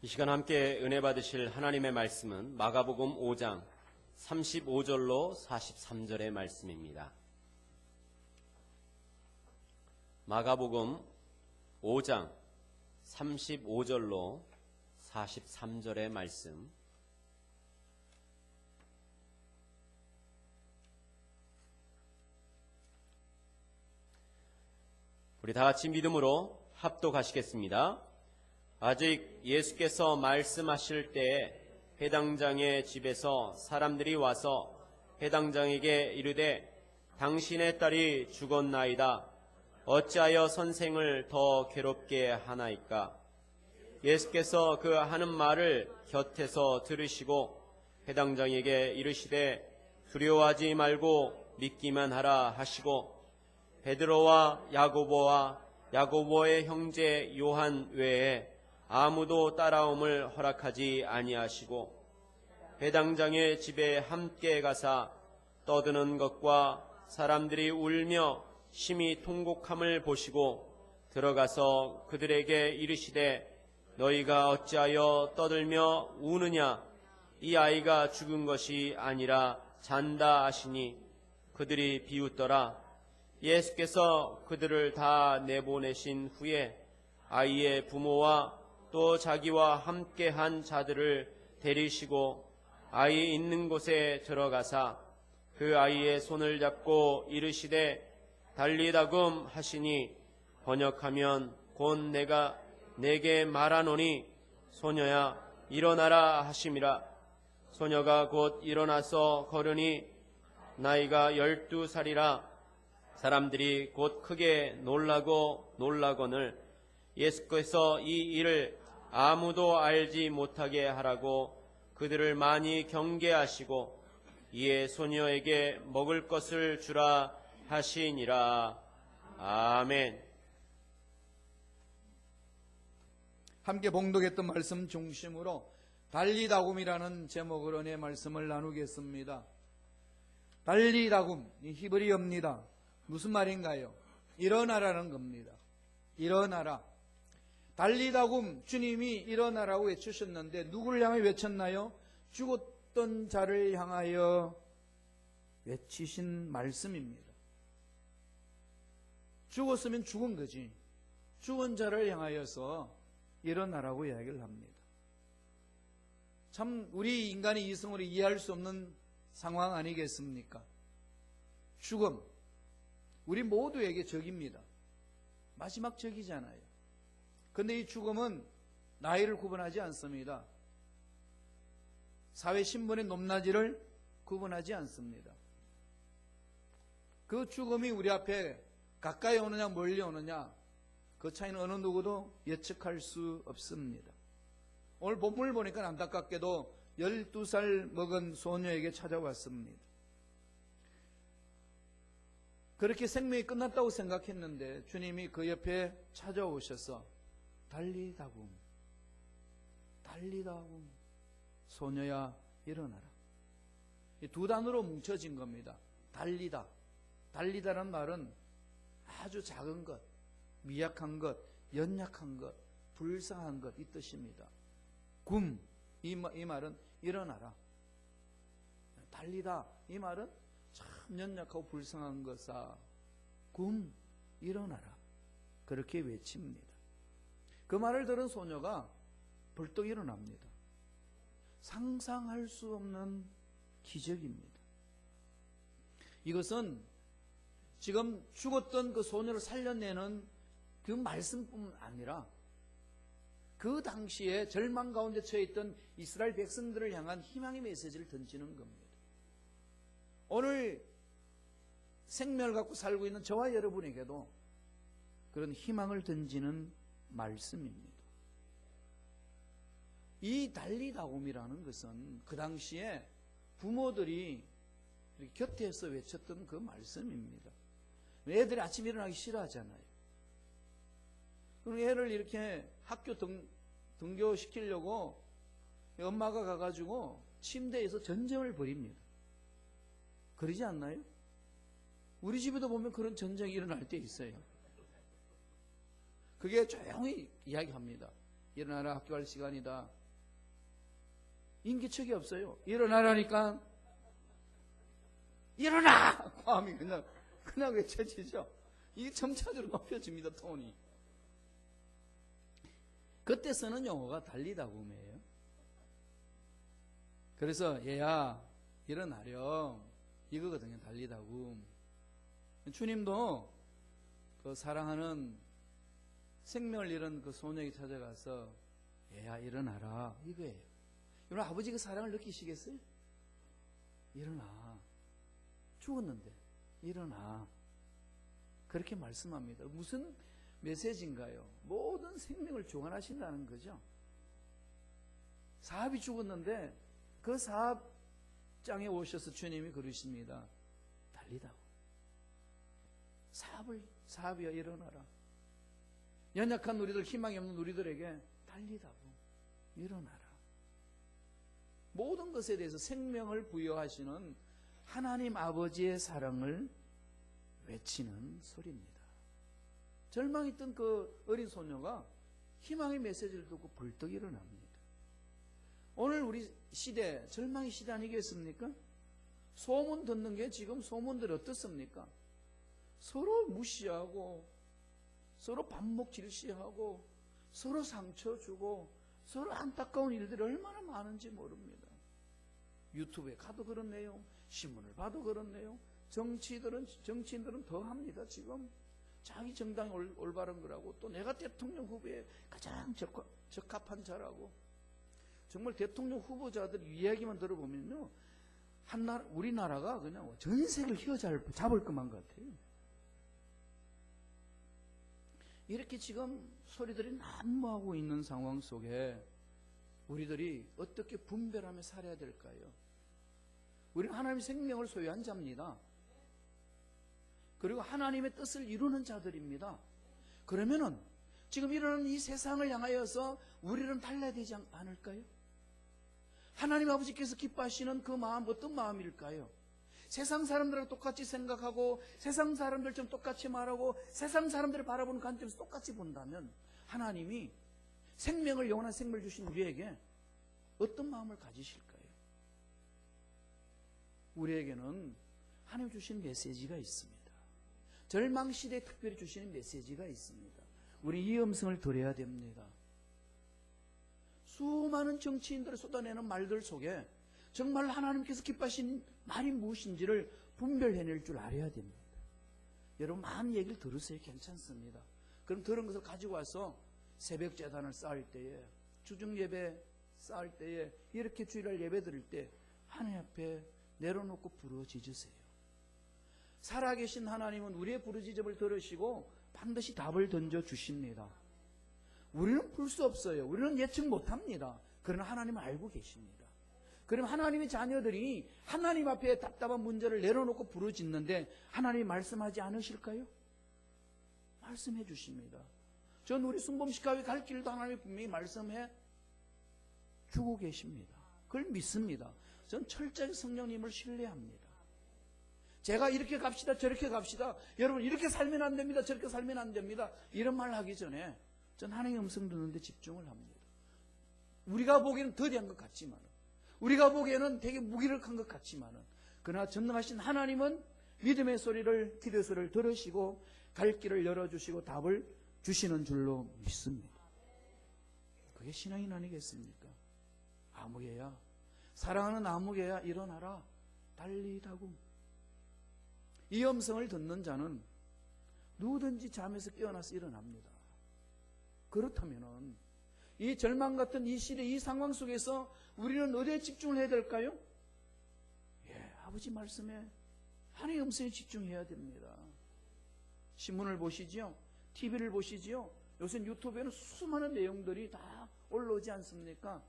이 시간 함께 은혜 받으실 하나님의 말씀은 마가복음 5장 35절로 43절의 말씀입니다. 마가복음 5장 35절로 43절의 말씀. 우리 다 같이 믿음으로 합독하시겠습니다. 아직 예수께서 말씀하실 때에 회당장의 집에서 사람들이 와서 회당장에게 이르되 당신의 딸이 죽었나이다. 어찌하여 선생을 더 괴롭게 하나이까? 예수께서 그 하는 말을 곁에서 들으시고 회당장에게 이르시되 두려워하지 말고 믿기만 하라 하시고 베드로와 야고보의 형제 요한 외에 아무도 따라옴을 허락하지 아니하시고 회당장의 집에 함께 가사 떠드는 것과 사람들이 울며 심히 통곡함을 보시고 들어가서 그들에게 이르시되 너희가 어찌하여 떠들며 우느냐? 이 아이가 죽은 것이 아니라 잔다 하시니 그들이 비웃더라. 예수께서 그들을 다 내보내신 후에 아이의 부모와 또 자기와 함께한 자들을 데리시고 아이 있는 곳에 들어가사 그 아이의 손을 잡고 이르시되 달리다금 하시니 번역하면 곧 내가 내게 말하노니 소녀야 일어나라 하심이라. 소녀가 곧 일어나서 걸으니 나이가 12살이라. 사람들이 곧 크게 놀라거늘 예수께서 이 일을 아무도 알지 못하게 하라고 그들을 많이 경계하시고 이에 소녀에게 먹을 것을 주라 하시니라. 아멘. 함께 봉독했던 말씀 중심으로 달리다굼이라는 제목으로 은혜 말씀을 나누겠습니다. 달리다굼, 히브리어입니다. 무슨 말인가요? 일어나라는 겁니다. 일어나라. 달리다굼, 주님이 일어나라고 외치셨는데 누구를 향해 외쳤나요? 죽었던 자를 향하여 외치신 말씀입니다. 죽었으면 죽은 거지. 죽은 자를 향하여서 일어나라고 이야기를 합니다. 참 우리 인간의 이성으로 이해할 수 없는 상황 아니겠습니까? 죽음, 우리 모두에게 적입니다. 마지막 적이잖아요. 그런데 이 죽음은 나이를 구분하지 않습니다. 사회 신분의 높낮이를 구분하지 않습니다. 그 죽음이 우리 앞에 가까이 오느냐 멀리 오느냐 그 차이는 어느 누구도 예측할 수 없습니다. 오늘 본문을 보니까 안타깝게도 12살 먹은 소녀에게 찾아왔습니다. 그렇게 생명이 끝났다고 생각했는데 주님이 그 옆에 찾아오셔서 달리다굼, 소녀야 일어나라. 이 두 단어로 뭉쳐진 겁니다. 달리다라는 말은 아주 작은 것, 미약한 것, 연약한 것, 불쌍한 것 이 뜻입니다. 이 말은 일어나라. 달리다 이 말은 참 연약하고 불쌍한 것아 일어나라. 그렇게 외칩니다. 그 말을 들은 소녀가 벌떡 일어납니다. 상상할 수 없는 기적입니다. 이것은 지금 죽었던 그 소녀를 살려내는 그 말씀뿐만 아니라 그 당시에 절망 가운데 처해있던 이스라엘 백성들을 향한 희망의 메시지를 던지는 겁니다. 오늘 생명을 갖고 살고 있는 저와 여러분에게도 그런 희망을 던지는 말씀입니다. 이 달리다굼이라는 것은 그 당시에 부모들이 곁에서 외쳤던 그 말씀입니다. 애들이 아침 일어나기 싫어하잖아요. 그럼 애를 이렇게 학교 등교시키려고 엄마가 가가지고 침대에서 전쟁을 벌입니다. 그러지 않나요? 우리 집에도 보면 그런 전쟁이 일어날 때 있어요. 그게 조용히 이야기합니다. 일어나라, 학교 갈 시간이다. 인기척이 없어요. 일어나라니까 일어나! 과음이 그냥 외쳐지죠. 이게 점차적으로 높여집니다, 톤이. 그때 쓰는 용어가 달리다굼이에요. 그래서 얘야 일어나렴 이거거든요. 달리다굼. 주님도 그 사랑하는 생명을 잃은 그 소녀에게 찾아가서 얘야 일어나라 이거예요. 여러분 아버지 그 사랑을 느끼시겠어요? 일어나. 죽었는데 일어나. 그렇게 말씀합니다. 무슨 메시지인가요? 모든 생명을 주관하신다는 거죠. 사압이 죽었는데 그 사압장에 오셔서 주님이 그러십니다. 달리다고. 사압이여 일어나라. 연약한 우리들, 희망이 없는 우리들에게 달리다고. 일어나라. 모든 것에 대해서 생명을 부여하시는 하나님 아버지의 사랑을 외치는 소리입니다. 절망했던 그 어린 소녀가 희망의 메시지를 듣고 벌떡 일어납니다. 오늘 우리 시대 절망의 시대 아니겠습니까? 소문 듣는 게 지금 소문들이 어떻습니까? 서로 무시하고 서로 반목 질시하고 서로 상처 주고 서로 안타까운 일들이 얼마나 많은지 모릅니다. 유튜브에 가도 그런 내용, 신문을 봐도 그런 내용, 정치인들은 더 합니다. 지금 자기 정당이 올바른 거라고, 또 내가 대통령 후보에 가장 적합한 자라고. 정말 대통령 후보자들 이야기만 들어보면요, 우리나라가 그냥 전 세계를 휘어잡을 것만 같아요. 이렇게 지금 소리들이 난무하고 있는 상황 속에 우리들이 어떻게 분별하며 살아야 될까요? 우리는 하나님의 생명을 소유한 자입니다. 그리고 하나님의 뜻을 이루는 자들입니다. 그러면은 지금 일어나는 이 세상을 향하여서 우리는 달라야 되지 않을까요? 하나님 아버지께서 기뻐하시는 그 마음 어떤 마음일까요? 세상 사람들하고 똑같이 생각하고 세상 사람들처럼 똑같이 말하고 세상 사람들을 바라보는 관점에서 똑같이 본다면 하나님이 생명을, 영원한 생명을 주신 우리에게 어떤 마음을 가지실까요? 우리에게는 하나님 주신 메시지가 있습니다. 절망시대에 특별히 주시는 메시지가 있습니다. 우리 이 음성을 들어야 됩니다. 수많은 정치인들이 쏟아내는 말들 속에 정말 하나님께서 기뻐하시는 말이 무엇인지를 분별해낼 줄 알아야 됩니다. 여러분 많은 얘기를 들으세요. 괜찮습니다. 그럼 들은 것을 가지고 와서 새벽 제단을 쌓을 때에, 주중 예배 쌓을 때에, 이렇게 주일날 예배 드릴 때 하나님 앞에 내려놓고 부르짖으세요. 살아계신 하나님은 우리의 부르짖음을 들으시고 반드시 답을 던져주십니다. 우리는 풀 수 없어요. 우리는 예측 못합니다. 그러나 하나님은 알고 계십니다. 그럼 하나님의 자녀들이 하나님 앞에 답답한 문제를 내려놓고 부르짖는데 하나님이 말씀하지 않으실까요? 말씀해 주십니다. 전 우리 순범식가에 갈 길도 하나님이 분명히 말씀해 주고 계십니다. 그걸 믿습니다. 전 철저히 성령님을 신뢰합니다. 제가 이렇게 갑시다 저렇게 갑시다, 여러분 이렇게 살면 안 됩니다 저렇게 살면 안 됩니다, 이런 말 하기 전에 전 하나님의 음성 듣는데 집중을 합니다. 우리가 보기에는 더디한 것 같지만, 우리가 보기에는 되게 무기력한 것 같지만, 그러나 전능하신 하나님은 믿음의 소리를, 기도의 소리를 들으시고 갈 길을 열어주시고 답을 주시는 줄로 믿습니다. 그게 신앙인 아니겠습니까? 아무개야, 사랑하는 아무개야 일어나라, 달리다굼. 이 음성을 듣는 자는 누구든지 잠에서 깨어나서 일어납니다. 그렇다면 이 절망 같은 이 시대, 이 상황 속에서 우리는 어디에 집중을 해야 될까요? 아버지 말씀에, 하나님의 음성에 집중해야 됩니다. 신문을 보시지요, TV를 보시지요, 요새 유튜브에는 수많은 내용들이 다 올라오지 않습니까?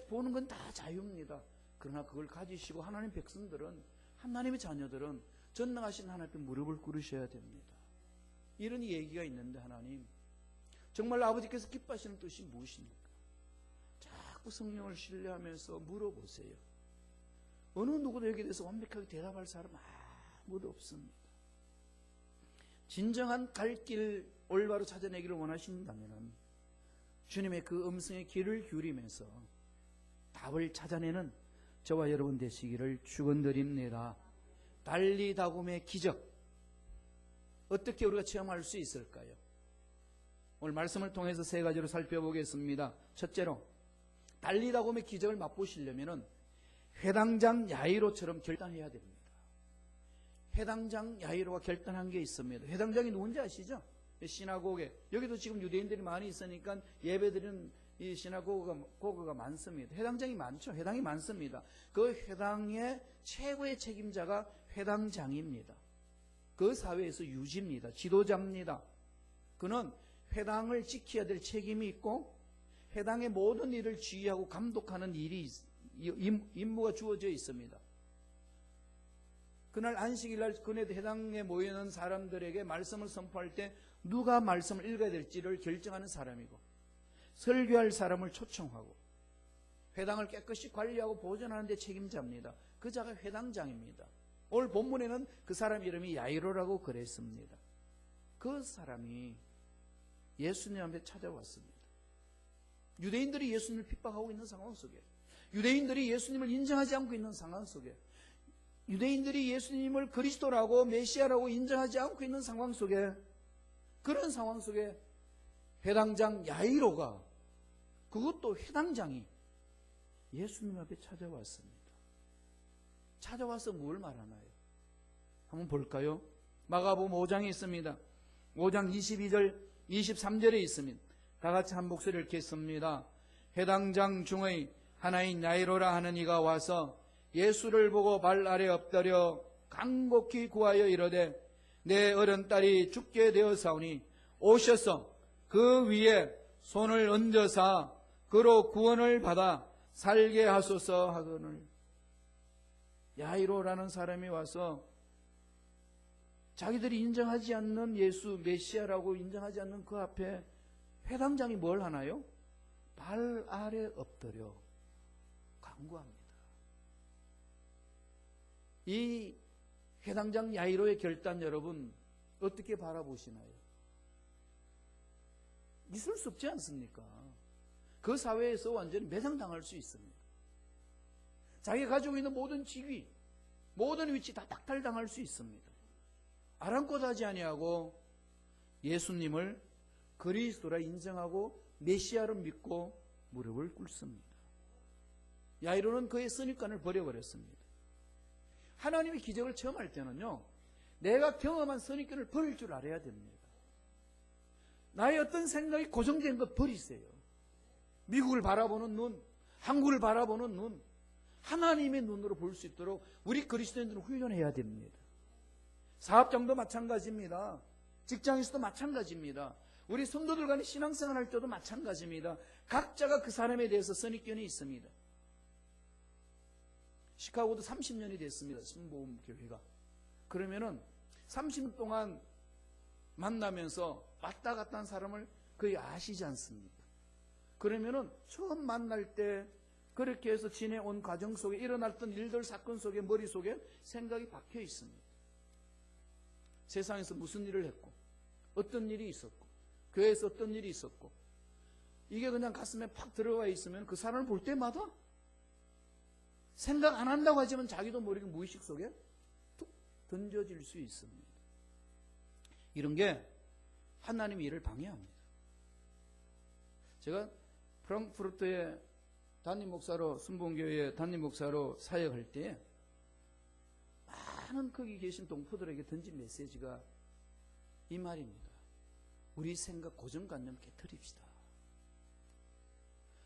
보는 건 다 자유입니다. 그러나 그걸 가지시고 하나님 백성들은, 하나님의 자녀들은 전능하신 하나님 앞에 무릎을 꿇으셔야 됩니다. 이런 얘기가 있는데, 하나님 정말 아버지께서 기뻐하시는 뜻이 무엇입니까? 자꾸 성령을 신뢰하면서 물어보세요. 어느 누구도 여기에 대해서 완벽하게 대답할 사람 아무도 없습니다. 진정한 갈 길 올바로 찾아내기를 원하신다면 주님의 그 음성에 귀를 기울이면서 답을 찾아내는 저와 여러분 되시기를 축원드립니다. 달리다굼의 기적, 어떻게 우리가 체험할 수 있을까요? 오늘 말씀을 통해서 세 가지로 살펴보겠습니다. 첫째로, 달리다굼의 기적을 맛보시려면 회당장 야이로처럼 결단해야 됩니다. 회당장 야이로가 결단한 게 있습니다. 회당장이 누군지 아시죠? 시나고게, 여기도 지금 유대인들이 많이 있으니까 예배드리는 이 시나고그가 많습니다. 회당장이 많죠. 회당이 많습니다. 그 회당의 최고의 책임자가 회당장입니다. 그 사회에서 유지입니다. 지도자입니다. 그는 회당을 지켜야 될 책임이 있고 회당의 모든 일을 지휘하고 감독하는 임무가 주어져 있습니다. 그날 안식일날 그네 회당에 모여있는 사람들에게 말씀을 선포할 때 누가 말씀을 읽어야 될지를 결정하는 사람이고, 설교할 사람을 초청하고 회당을 깨끗이 관리하고 보존하는 데 책임자입니다. 그 자가 회당장입니다. 오늘 본문에는 그 사람 이름이 야이로라고 그랬습니다. 그 사람이 예수님 앞에 찾아왔습니다. 유대인들이 예수님을 핍박하고 있는 상황 속에, 유대인들이 예수님을 인정하지 않고 있는 상황 속에, 유대인들이 예수님을 그리스도라고 메시아라고 인정하지 않고 있는 상황 속에, 그런 상황 속에 회당장 야이로가, 그것도 회당장이 예수님 앞에 찾아왔습니다. 찾아와서 뭘 말하나요? 한번 볼까요? 마가복음 5장에 있습니다. 5장 22절 23절에 있습니다. 다 같이 한 목소리를 읽겠습니다. 회당장 중의 하나인 야이로라 하는 이가 와서 예수를 보고 발 아래 엎드려 간곡히 구하여 이르되 내 어른 딸이 죽게 되었사오니 오셔서 그 위에 손을 얹어사 그로 구원을 받아 살게 하소서 하거늘. 야이로라는 사람이 와서 자기들이 인정하지 않는 예수 메시아라고 인정하지 않는 그 앞에 회당장이 뭘 하나요? 발 아래 엎드려 간구합니다. 이 회당장 야이로의 결단 여러분 어떻게 바라보시나요? 있을 수 없지 않습니까? 그 사회에서 완전히 매장당할 수 있습니다. 자기가 가지고 있는 모든 직위, 모든 위치 다 박탈당할 수 있습니다. 아랑곳하지 아니하고 예수님을 그리스도라 인정하고 메시아로 믿고 무릎을 꿇습니다. 야이로는 그의 선입관을 버려버렸습니다. 하나님의 기적을 체험할 때는요, 내가 경험한 선입견을 버릴 줄 알아야 됩니다. 나의 어떤 생각이 고정된 것 버리세요. 미국을 바라보는 눈, 한국을 바라보는 눈, 하나님의 눈으로 볼 수 있도록 우리 그리스도인들은 훈련해야 됩니다. 사업장도 마찬가지입니다. 직장에서도 마찬가지입니다. 우리 성도들 간의 신앙생활 할 때도 마찬가지입니다. 각자가 그 사람에 대해서 선입견이 있습니다. 시카고도 30년이 됐습니다. 신보험교회가. 그러면은 30년 동안 만나면서 왔다 갔다 한 사람을 거의 아시지 않습니까? 그러면은 처음 만날 때 그렇게 해서 지내온 과정 속에 일어났던 일들, 사건 속에 머릿속에 생각이 박혀 있습니다. 세상에서 무슨 일을 했고, 어떤 일이 있었고, 교회에서 어떤 일이 있었고, 이게 그냥 가슴에 팍 들어가 있으면 그 사람을 볼 때마다 생각 안 한다고 하지만 자기도 모르게 무의식 속에 툭 던져질 수 있습니다. 이런 게 하나님의 일을 방해합니다. 제가 프랑크푸르트에 담임 목사로, 순복음교회 담임 목사로 사역할 때 많은 거기 계신 동포들에게 던진 메시지가 이 말입니다. 우리 생각 고정관념 깨트립시다.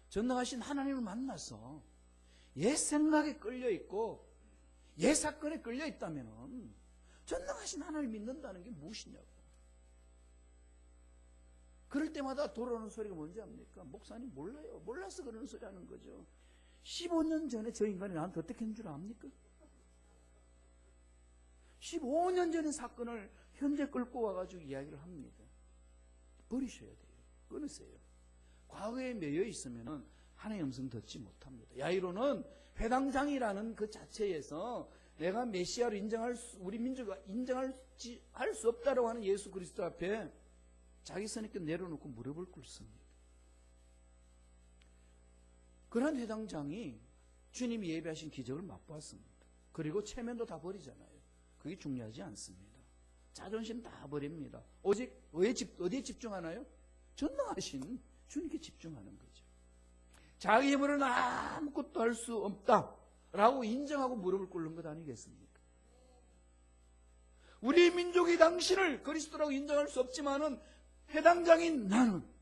전능하신 하나님을 만나서 옛 생각에 끌려있고 옛 사건에 끌려있다면 전능하신 하나님을 믿는다는 게 무엇이냐고. 그럴 때마다 돌아오는 소리가 뭔지 압니까? 목사님 몰라요. 몰라서 그러는 소리 하는 거죠. 15년 전에 저 인간이 나한테 어떻게 했는 줄 압니까? 15년 전의 사건을 현재 끌고 와가지고 이야기를 합니다. 버리셔야 돼요. 끊으세요. 과거에 매여 있으면 하나님의 음성 듣지 못합니다. 야이로는 회당장이라는 그 자체에서 내가 메시아로 우리 민족이 인정할 수 없다라고 하는 예수 그리스도 앞에 자기 선입견 내려놓고 무릎을 꿇습니다. 그런 회당장이 주님이 예배하신 기적을 맛보았습니다. 그리고 체면도 다 버리잖아요. 그게 중요하지 않습니다. 자존심 다 버립니다. 오직 어디에 집중하나요? 전능하신 주님께 집중하는 거죠. 자기 힘으로는 아무것도 할 수 없다라고 인정하고 무릎을 꿇는 것 아니겠습니까? 우리 민족이 당신을 그리스도라고 인정할 수 없지만은 해당장인 나는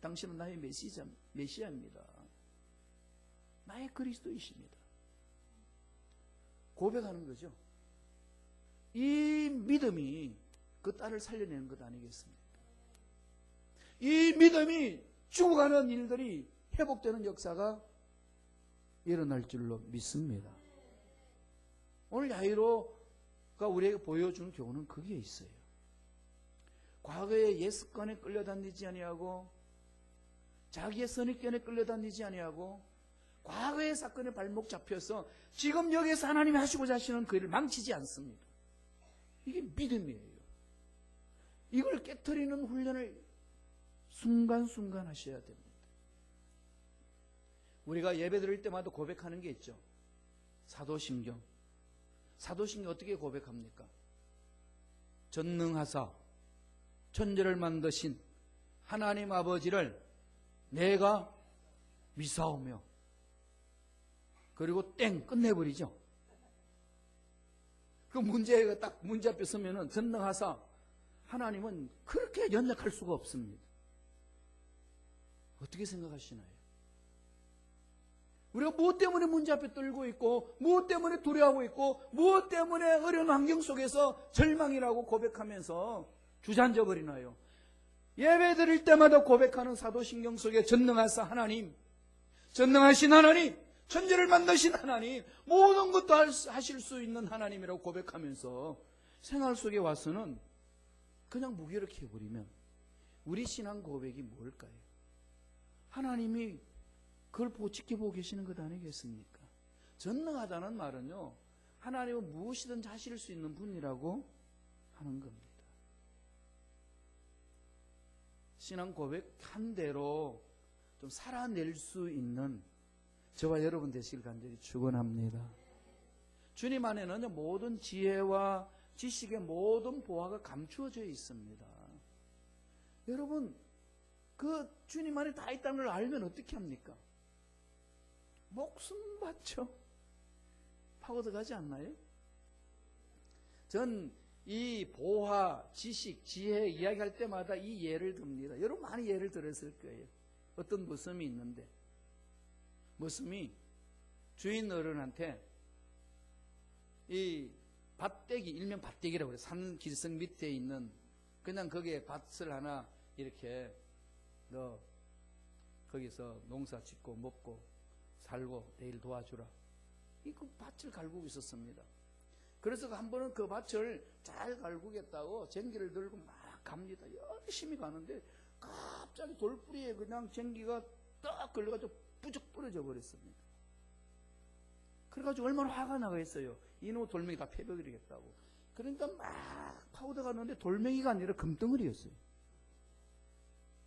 당신은 나의 메시아입니다. 나의 그리스도이십니다. 고백하는 거죠. 이 믿음이 그 딸을 살려내는 것 아니겠습니까? 이 믿음이 죽어가는 일들이 회복되는 역사가 일어날 줄로 믿습니다. 오늘 야이로가 우리에게 보여준 교훈은 거기에 있어요. 과거의 옛 습관에 끌려다니지 아니하고 자기의 선입견에 끌려다니지 아니하고 과거의 사건에 발목 잡혀서 지금 여기에서 하나님이 하시고자 하시는 그 일을 망치지 않습니다. 이게 믿음이에요. 이걸 깨트리는 훈련을 순간순간 하셔야 됩니다. 우리가 예배 드릴 때마다 고백하는 게 있죠. 사도신경. 사도신경 어떻게 고백합니까? 전능하사 천지를 만드신 하나님 아버지를 내가 믿사오며, 그리고 땡 끝내버리죠. 그 문제가 딱 문제 앞에 서면은 전능하사 하나님은 그렇게 연약할 수가 없습니다. 어떻게 생각하시나요? 우리가 무엇 때문에 문제 앞에 떨고 있고, 무엇 때문에 두려워하고 있고, 무엇 때문에 어려운 환경 속에서 절망이라고 고백하면서 주저앉아 버리나요? 예배 드릴 때마다 고백하는 사도신경 속에 전능하사 하나님, 전능하신 하나님, 천지를 만드신 하나님, 모든 것도 하실 수 있는 하나님이라고 고백하면서 생활 속에 와서는 그냥 무기력해 버리면 우리 신앙 고백이 뭘까요? 하나님이 그걸 지켜보고 계시는 것 아니겠습니까? 전능하다는 말은요, 하나님은 무엇이든지 하실 수 있는 분이라고 하는 겁니다. 신앙 고백한 대로 좀 살아낼 수 있는 저와 여러분 되시길 간절히 축원합니다. 주님 안에는 모든 지혜와 지식의 모든 보화가 감추어져 있습니다. 여러분, 그 주님 안에 다 있다는 걸 알면 어떻게 합니까? 목숨 바쳐 파고들 가지 않나요? 전 이 보화, 지식, 지혜 이야기할 때마다 이 예를 듭니다. 여러분 많이 예를 들었을 거예요. 어떤 머슴이 있는데, 머슴이 주인 어른한테 이 밭대기, 일명 밭대기라고 그래요. 산 길성 밑에 있는, 그냥 거기에 밭을 하나 이렇게 너 거기서 농사 짓고 먹고 살고 내일 도와주라. 이 그 밭을 갈구고 있었습니다. 그래서 한 번은 그 밭을 잘 갈구겠다고 쟁기를 들고 막 갑니다. 열심히 가는데 갑자기 돌뿌리에 그냥 쟁기가 딱 걸려가지고 부쩍 부러져 버렸습니다. 그래가지고 얼마나 화가 나겠어요. 이놈 돌멩이 다 패버리겠다고. 그러니까 막 파고들 갔는데 돌멩이가 아니라 금덩어리였어요.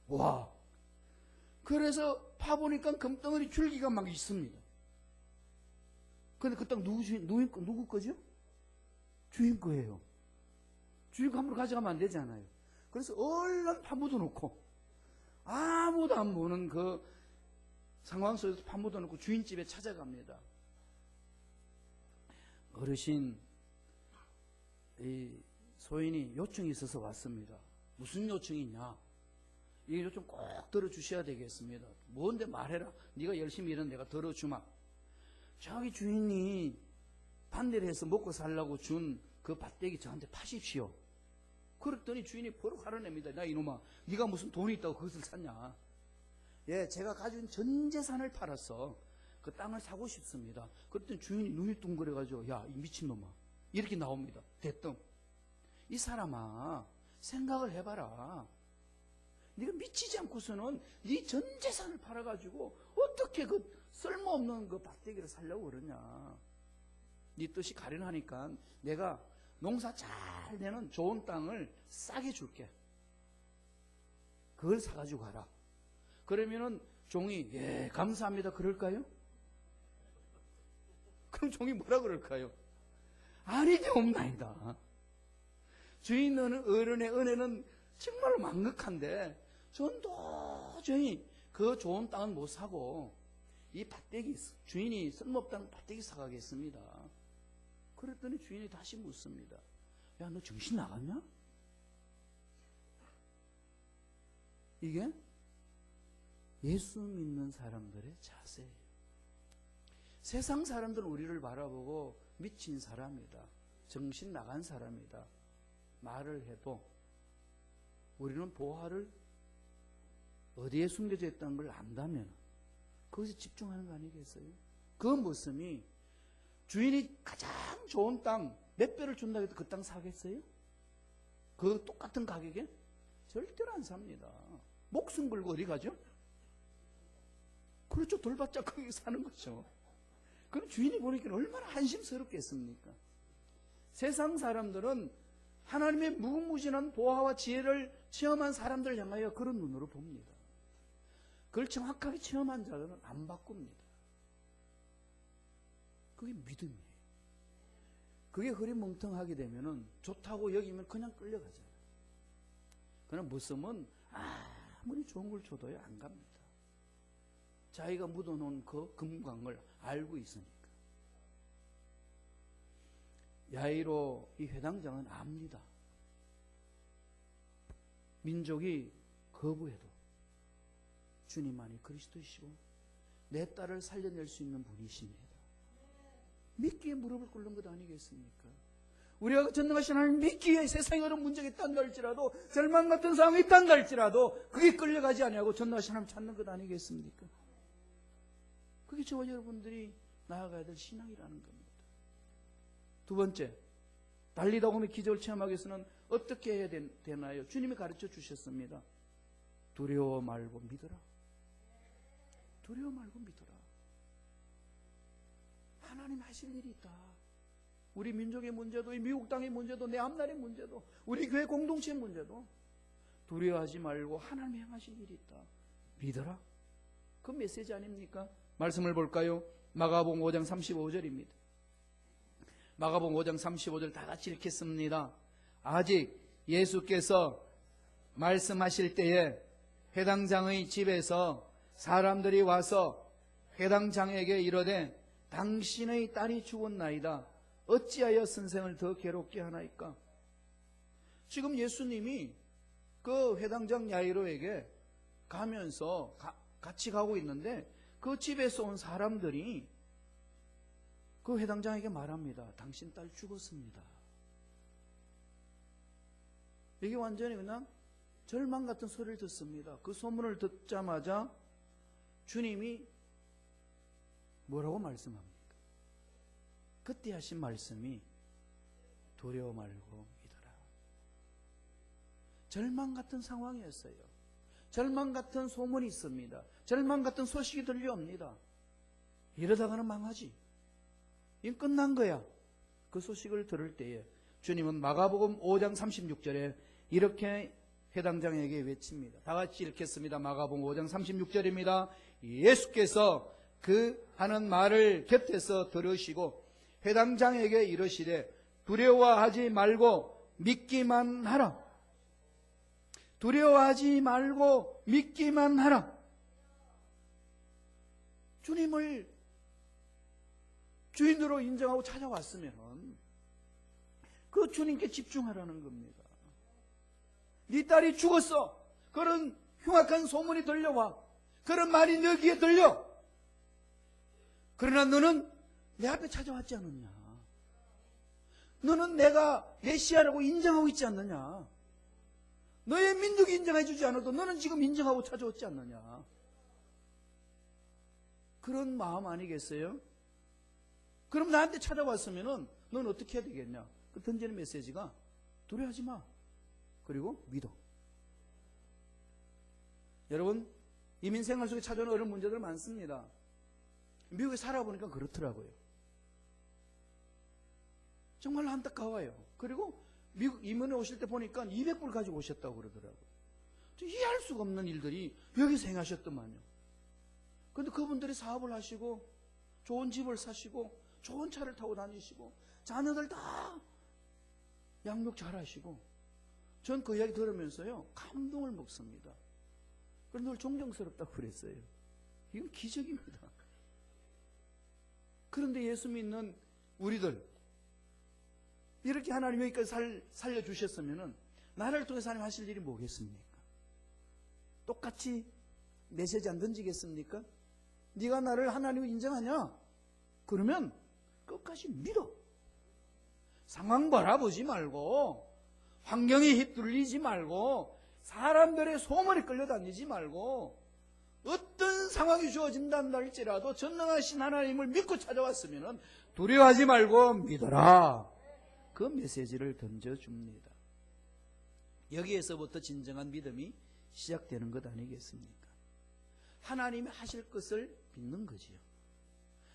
와. 그래서 파보니까 금덩어리 줄기가 막 있습니다. 근데 그 땅 누구 거죠? 주인 거예요. 주인 거 함부로 가져가면 안 되잖아요. 그래서 얼른 파묻어 놓고, 아무도 안 보는 그 상황 속에서 파묻어 놓고 주인집에 찾아갑니다. 어르신, 이 소인이 요청이 있어서 왔습니다. 무슨 요청이 있냐? 이 요청 꼭 들어주셔야 되겠습니다. 뭔데 말해라. 네가 열심히 일은 내가 들어주마. 자기 주인이 반대를 해서 먹고 살라고 준 그 밭대기 저한테 파십시오. 그랬더니 주인이 바로 화를 냅니다. 야 이놈아, 네가 무슨 돈이 있다고 그것을 샀냐? 예, 제가 가진 전 재산을 팔아서 그 땅을 사고 싶습니다. 그랬더니 주인이 눈이 둥그래가지고, 야 이 미친놈아, 이렇게 나옵니다. 대뜸. 이 사람아, 생각을 해봐라. 네가 미치지 않고서는 네 전 재산을 팔아가지고 어떻게 그 쓸모없는 그 밭대기를 살려고 그러냐? 네 뜻이 가련하니까 내가 농사 잘 되는 좋은 땅을 싸게 줄게. 그걸 사가지고 가라. 그러면은 종이 예 감사합니다 그럴까요? 그럼 종이 뭐라 그럴까요? 아니되옵나이다. 주인 어른의 은혜는 정말 막역한데 전 도저히 그 좋은 땅은 못 사고 이 밭대기 주인이 쓸모없다는 밭대기 사가겠습니다. 그랬더니 주인이 다시 묻습니다. 야, 너 정신 나갔냐? 이게 예수 믿는 사람들의 자세예요. 세상 사람들은 우리를 바라보고 미친 사람이다, 정신 나간 사람이다 말을 해도 우리는 보화를 어디에 숨겨져 있다는 걸 안다면 거기서 집중하는 거 아니겠어요? 그 모습이 주인이 가장 좋은 땅 몇 배를 준다고 해도 그 땅 사겠어요? 그 똑같은 가격에? 절대로 안 삽니다. 목숨 걸고 어디 가죠? 그렇죠. 돌받자 거기 사는 거죠. 그럼 주인이 보니까 얼마나 한심스럽겠습니까? 세상 사람들은 하나님의 무궁무진한 보화와 지혜를 체험한 사람들 향하여 그런 눈으로 봅니다. 그걸 정확하게 체험한 자들은 안 바꿉니다. 그게 믿음이에요. 그게 흐리멍텅하게 되면은 좋다고 여기면 그냥 끌려가잖아요. 그러나 무섬은 아무리 좋은 걸 줘도요 안 갑니다. 자기가 묻어놓은 그 금광을 알고 있으니까. 야이로 이 회당장은 압니다. 민족이 거부해도 주님만이 그리스도이시고 내 딸을 살려낼 수 있는 분이십니다. 믿기에 무릎을 꿇는 것 아니겠습니까? 우리가 전능하신 하나님 믿기에 세상에 어려운 문제가 있단다 할지라도 절망 같은 상황이 있단다 할지라도 그게 끌려가지 아니하고 전능하신 하나님 찾는 것 아니겠습니까? 그게 저와 여러분들이 나아가야 될 신앙이라는 겁니다. 두 번째, 달리다 보면 기적을 체험하기 위해서는 어떻게 해야 되나요? 주님이 가르쳐 주셨습니다. 두려워 말고 믿어라. 두려워 말고 믿어라. 하나님 하실 일이 있다. 우리 민족의 문제도, 이 미국 땅의 문제도, 내 앞날의 문제도, 우리 교회 공동체의 문제도 두려워하지 말고 하나님 행하실 일이 있다. 믿어라. 그 메시지 아닙니까? 말씀을 볼까요? 마가복음 5장 35절입니다. 마가복음 5장 35절 다 같이 읽겠습니다. 아직 예수께서 말씀하실 때에 회당장의 집에서 사람들이 와서 회당장에게 이르되 당신의 딸이 죽었나이다. 어찌하여 선생을 더 괴롭게 하나이까? 지금 예수님이 그 회당장 야이로에게 가면서 같이 가고 있는데 그 집에서 온 사람들이 그 회당장에게 말합니다. 당신 딸 죽었습니다. 이게 완전히 그냥 절망 같은 소리를 듣습니다. 그 소문을 듣자마자 주님이 뭐라고 말씀합니까? 그때 하신 말씀이 두려워 말고 믿어라. 절망 같은 상황이었어요. 절망 같은 소문이 있습니다. 절망 같은 소식이 들려옵니다. 이러다가는 망하지. 이건 끝난 거야. 그 소식을 들을 때에 주님은 마가복음 5장 36절에 이렇게 회당장에게 외칩니다. 다 같이 읽겠습니다. 마가복음 5장 36절입니다. 예수께서 그 하는 말을 곁에서 들으시고 회당장에게 이르시되 두려워하지 말고 믿기만 하라. 두려워하지 말고 믿기만 하라. 주님을 주인으로 인정하고 찾아왔으면 그 주님께 집중하라는 겁니다. 네 딸이 죽었어. 그런 흉악한 소문이 들려와. 그런 말이 너 귀에 들려. 그러나 너는 내 앞에 찾아왔지 않느냐. 너는 내가 메시아라고 인정하고 있지 않느냐. 너의 민족이 인정해 주지 않아도 너는 지금 인정하고 찾아왔지 않느냐. 그런 마음 아니겠어요? 그럼 나한테 찾아왔으면은 넌 어떻게 해야 되겠냐? 그 던지는 메시지가 두려워하지 마. 그리고 믿어. 여러분, 이민 생활 속에 찾아오는 어려운 문제들 많습니다. 미국에 살아보니까 그렇더라고요. 정말 안타까워요. 그리고 미국 이민에 오실 때 보니까 200불 가지고 오셨다고 그러더라고요. 이해할 수가 없는 일들이 여기서 행하셨더만요. 그런데 그분들이 사업을 하시고 좋은 집을 사시고 좋은 차를 타고 다니시고 자녀들 다 양육 잘하시고 전 그 이야기 들으면서요 감동을 먹습니다. 그런데 늘 존경스럽다고 그랬어요. 이건 기적입니다. 그런데 예수 믿는 우리들 이렇게 하나님 여기까지 살려주셨으면 나를 통해서 하나님 하실 일이 뭐겠습니까? 똑같이 메시지 안 던지겠습니까? 네가 나를 하나님을 인정하냐? 그러면 끝까지 믿어. 상황 바라보지 말고 환경에 휩둘리지 말고 사람들의 소문에 끌려다니지 말고 어떤 상황이 주어진다는 할지라도 전능하신 하나님을 믿고 찾아왔으면 두려워하지 말고 믿어라. 그 메시지를 던져줍니다. 여기에서부터 진정한 믿음이 시작되는 것 아니겠습니까? 하나님이 하실 것을 믿는 거지요.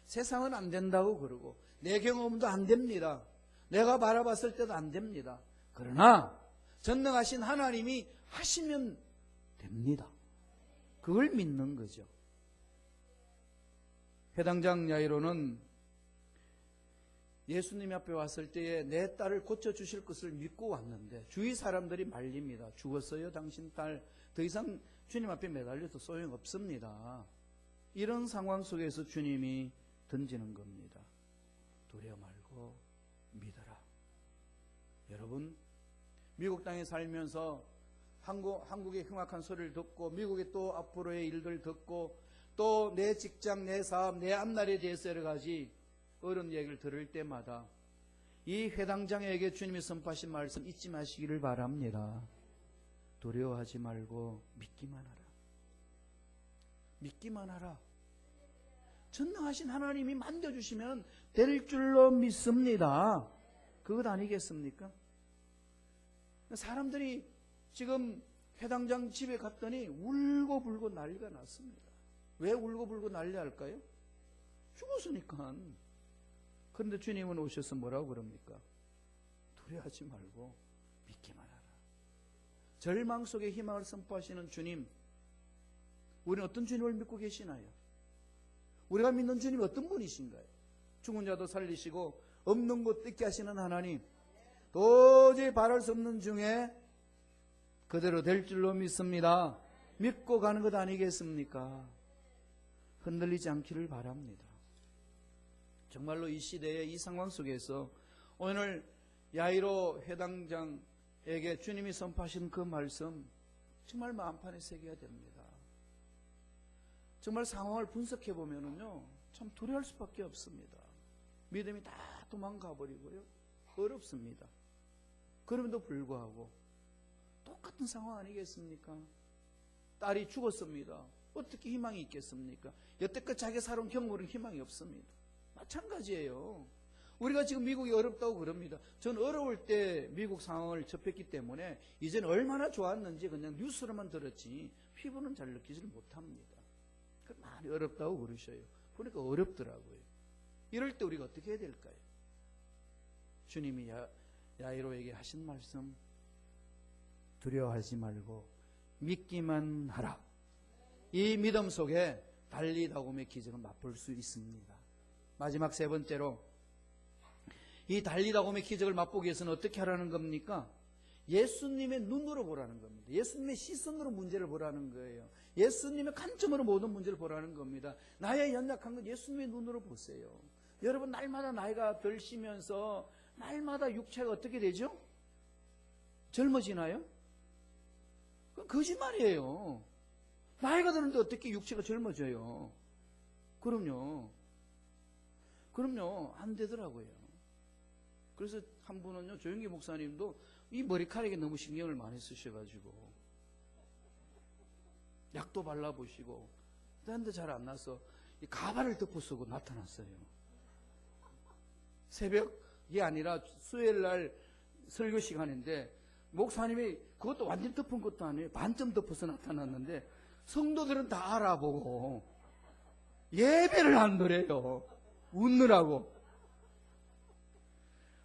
세상은 안 된다고 그러고 내 경험도 안 됩니다. 내가 바라봤을 때도 안 됩니다. 그러나 전능하신 하나님이 하시면 됩니다. 그걸 믿는 거죠. 회당장 야이로는 예수님 앞에 왔을 때에 내 딸을 고쳐주실 것을 믿고 왔는데 주위 사람들이 말립니다. 죽었어요 당신 딸. 더 이상 주님 앞에 매달려도 소용없습니다. 이런 상황 속에서 주님이 던지는 겁니다. 두려워 말고 믿어라. 여러분 미국 땅에 살면서 한국의 흉악한 소리를 듣고 미국의 또 앞으로의 일들 듣고 또 내 직장, 내 사업, 내 앞날에 대해서 여러 가지 어려운 얘기를 들을 때마다 이 회당장에게 주님이 선포하신 말씀 잊지 마시기를 바랍니다. 두려워하지 말고 믿기만 하라. 믿기만 하라. 전능하신 하나님이 만져주시면 될 줄로 믿습니다. 그것 아니겠습니까? 사람들이 지금 회당장 집에 갔더니 울고불고 난리가 났습니다. 왜 울고불고 난리 할까요? 죽었으니까. 그런데 주님은 오셔서 뭐라고 그럽니까? 두려워하지 말고 믿기만 하라. 절망 속에 희망을 선포하시는 주님, 우리는 어떤 주님을 믿고 계시나요? 우리가 믿는 주님이 어떤 분이신가요? 죽은 자도 살리시고 없는 것 듣게 하시는 하나님, 도저히 바랄 수 없는 중에 그대로 될 줄로 믿습니다. 믿고 가는 것 아니겠습니까? 흔들리지 않기를 바랍니다. 정말로 이 시대의 이 상황 속에서 오늘 야이로 회당장에게 주님이 선포하신 그 말씀 정말 마음판에 새겨야 됩니다. 정말 상황을 분석해 보면은요 참 두려워할 수밖에 없습니다. 믿음이 다 도망가 버리고요 어렵습니다. 그럼에도 불구하고 똑같은 상황 아니겠습니까? 딸이 죽었습니다. 어떻게 희망이 있겠습니까? 여태껏 자기가 살아온 경험으로는 희망이 없습니다. 마찬가지예요. 우리가 지금 미국이 어렵다고 그럽니다. 전 어려울 때 미국 상황을 접했기 때문에 이제는 얼마나 좋았는지 그냥 뉴스로만 들었지 피부는 잘 느끼지를 못합니다. 많이 어렵다고 그러셔요. 그러니까 어렵더라고요. 이럴 때 우리가 어떻게 해야 될까요? 주님이 야이로에게 하신 말씀 두려워하지 말고 믿기만 하라. 이 믿음 속에 달리다곰의 기적을 맛볼 수 있습니다. 마지막 세 번째로 이 달리다곰의 기적을 맛보기 위해서는 어떻게 하라는 겁니까? 예수님의 눈으로 보라는 겁니다. 예수님의 시선으로 문제를 보라는 거예요. 예수님의 관점으로 모든 문제를 보라는 겁니다. 나의 연약한 건 예수님의 눈으로 보세요. 여러분 날마다 나이가 들시면서 날마다 육체가 어떻게 되죠? 젊어지나요? 그건 거짓말이에요. 나이가 드는데 어떻게 육체가 젊어져요? 그럼요. 안 되더라고요. 그래서 한 분은요, 조영기 목사님도 이 머리카락에 너무 신경을 많이 쓰셔가지고 약도 발라보시고 그런데 잘 안 나서 이 가발을 덮고 쓰고 나타났어요. 새벽이 아니라 수요일날 설교 시간인데 목사님이 그것도 완전 덮은 것도 아니에요. 반쯤 덮어서 나타났는데 성도들은 다 알아보고 예배를 한더래요. 웃느라고.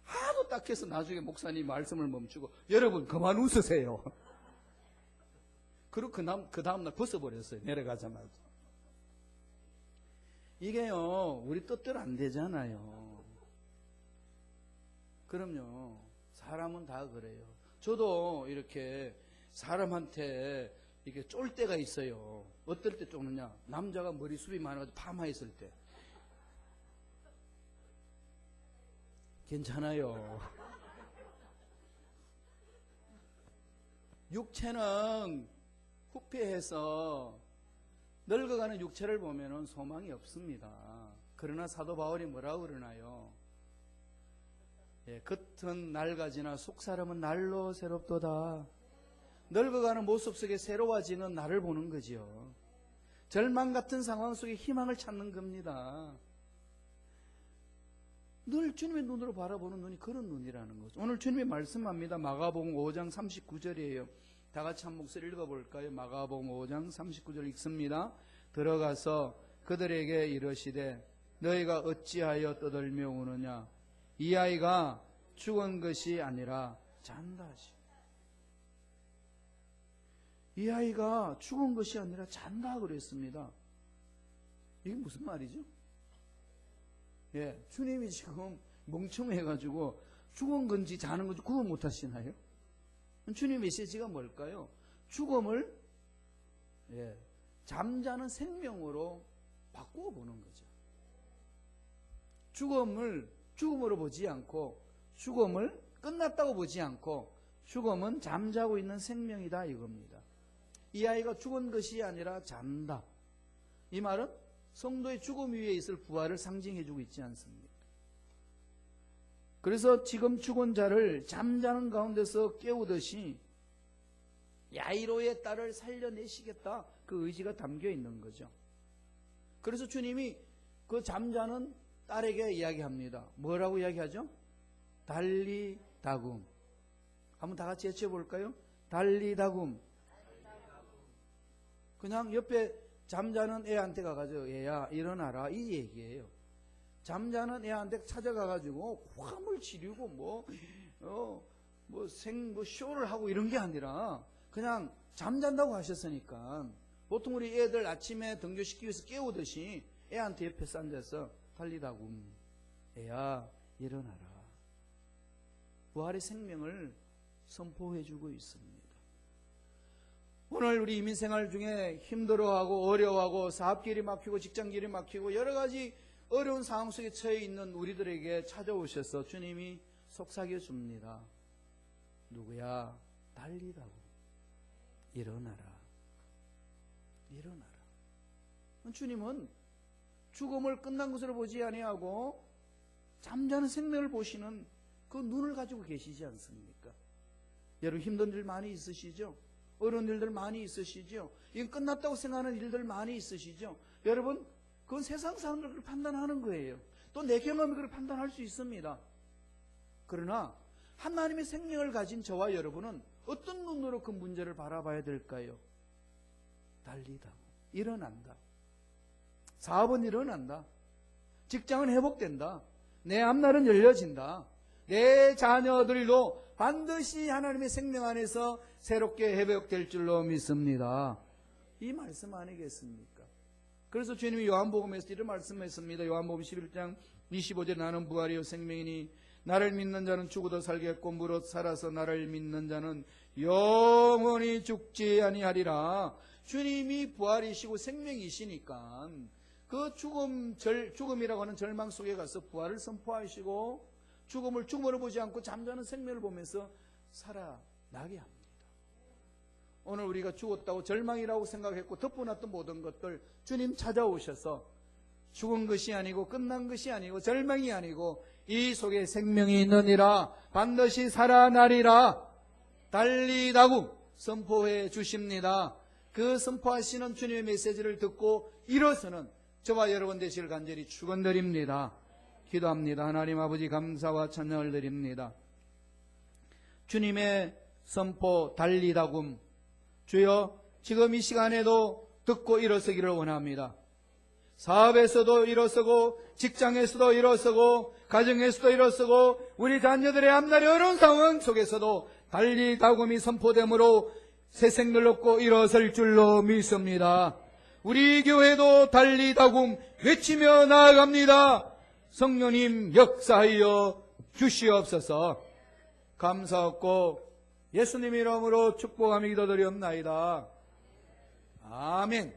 하도 딱해서 나중에 목사님 말씀을 멈추고 여러분 그만 웃으세요. 그리고 그 다음날 벗어버렸어요. 내려가자마자. 이게요, 우리 뜻대로 안 되잖아요. 그럼요, 사람은 다 그래요. 저도 이렇게 사람한테 이렇게 쫄 때가 있어요. 어떨 때 쫓느냐? 남자가 머리숱이 많아가지고 파마했을 때. 괜찮아요. 육체는 후패해서 늙어가는 육체를 보면은 소망이 없습니다. 그러나 사도 바울이 뭐라고 그러나요? 예, 겉은 낡아지나 속사람은 날로 새롭도다. 늙어가는 모습 속에 새로워지는 나를 보는 거지요. 절망 같은 상황 속에 희망을 찾는 겁니다. 늘 주님의 눈으로 바라보는 눈이 그런 눈이라는 거죠. 오늘 주님의 말씀합니다. 마가복음 5장 39절이에요. 다 같이 한 목소리 읽어볼까요? 마가복음 5장 39절 읽습니다. 들어가서 그들에게 이르시되 너희가 어찌하여 떠들며 우느냐? 이 아이가 죽은 것이 아니라 잔다 하시오. 이 아이가 죽은 것이 아니라 잔다 그랬습니다. 이게 무슨 말이죠? 예, 주님이 지금 멍청해가지고 죽은 건지 자는 건지 구분 못 하시나요? 주님 메시지가 뭘까요? 죽음을 잠자는 생명으로 바꾸어 보는 거죠. 죽음을 죽음으로 보지 않고, 죽음을 끝났다고 보지 않고, 죽음은 잠자고 있는 생명이다 이겁니다. 이 아이가 죽은 것이 아니라 잔다. 이 말은 성도의 죽음 위에 있을 부활을 상징해주고 있지 않습니까? 그래서 지금 죽은 자를 잠자는 가운데서 깨우듯이 야이로의 딸을 살려내시겠다, 그 의지가 담겨 있는 거죠. 그래서 주님이 그 잠자는 딸에게 이야기합니다. 뭐라고 이야기하죠? 달리다굼. 한번 다 같이 외쳐볼까요? 달리다굼. 그냥 옆에 잠자는 애한테 가가지고 애야 일어나라 이 얘기예요. 잠자는 애한테 찾아가가지고 화물 지르고 쇼를 하고 이런 게 아니라 그냥 잠잔다고 하셨으니까 보통 우리 애들 아침에 등교시키기 위해서 깨우듯이 애한테 옆에 앉아서 달리다굼. 애야 일어나라. 부활의 생명을 선포해주고 있습니다. 오늘 우리 이민생활 중에 힘들어하고 어려워하고 사업길이 막히고 직장길이 막히고 여러 가지 어려운 상황 속에 처해 있는 우리들에게 찾아오셔서 주님이 속삭여 줍니다. 누구야? 달리다고. 일어나라. 일어나라. 주님은 죽음을 끝난 것으로 보지 아니하고 잠자는 생명을 보시는 그 눈을 가지고 계시지 않습니까? 여러분 힘든 일 많이 있으시죠? 어려운 일들 많이 있으시죠? 이건 끝났다고 생각하는 일들 많이 있으시죠? 여러분, 그건 세상 사람들 그렇게 판단하는 거예요. 또 내 경험이 그렇게 판단할 수 있습니다. 그러나 하나님의 생명을 가진 저와 여러분은 어떤 눈으로 그 문제를 바라봐야 될까요? 달리다. 일어난다. 사업은 일어난다. 직장은 회복된다. 내 앞날은 열려진다. 내 자녀들도 반드시 하나님의 생명 안에서 새롭게 회복될 줄로 믿습니다. 이 말씀 아니겠습니까? 그래서 주님이 요한복음에서 이런 말씀했습니다. 요한복음 11장 25절에 나는 부활이요 생명이니 나를 믿는 자는 죽어도 살겠고 무릇 살아서 나를 믿는 자는 영원히 죽지 아니하리라. 주님이 부활이시고 생명이시니까 그 죽음이라고 하는 절망 속에 가서 부활을 선포하시고 죽음을 죽음으로 보지 않고 잠자는 생명을 보면서 살아나게 합니다. 오늘 우리가 죽었다고 절망이라고 생각했고 덮어놨던 모든 것들 주님 찾아오셔서 죽은 것이 아니고 끝난 것이 아니고 절망이 아니고 이 속에 생명이 있느니라 반드시 살아나리라 달리다구 선포해 주십니다. 그 선포하시는 주님의 메시지를 듣고 일어서는 저와 여러분 되시길 간절히 축원드립니다. 기도합니다. 하나님 아버지 감사와 찬양을 드립니다. 주님의 선포 달리다굼 주여 지금 이 시간에도 듣고 일어서기를 원합니다. 사업에서도 일어서고 직장에서도 일어서고 가정에서도 일어서고 우리 자녀들의 앞날이 어려운 상황 속에서도 달리다굼이 선포되므로 새 생들 얻고 일어설 줄로 믿습니다. 우리 교회도 달리다굼 외치며 나아갑니다. 성령님 역사하여 주시옵소서. 감사하고 예수님 이름으로 축복하며 기도드리옵나이다. 아멘.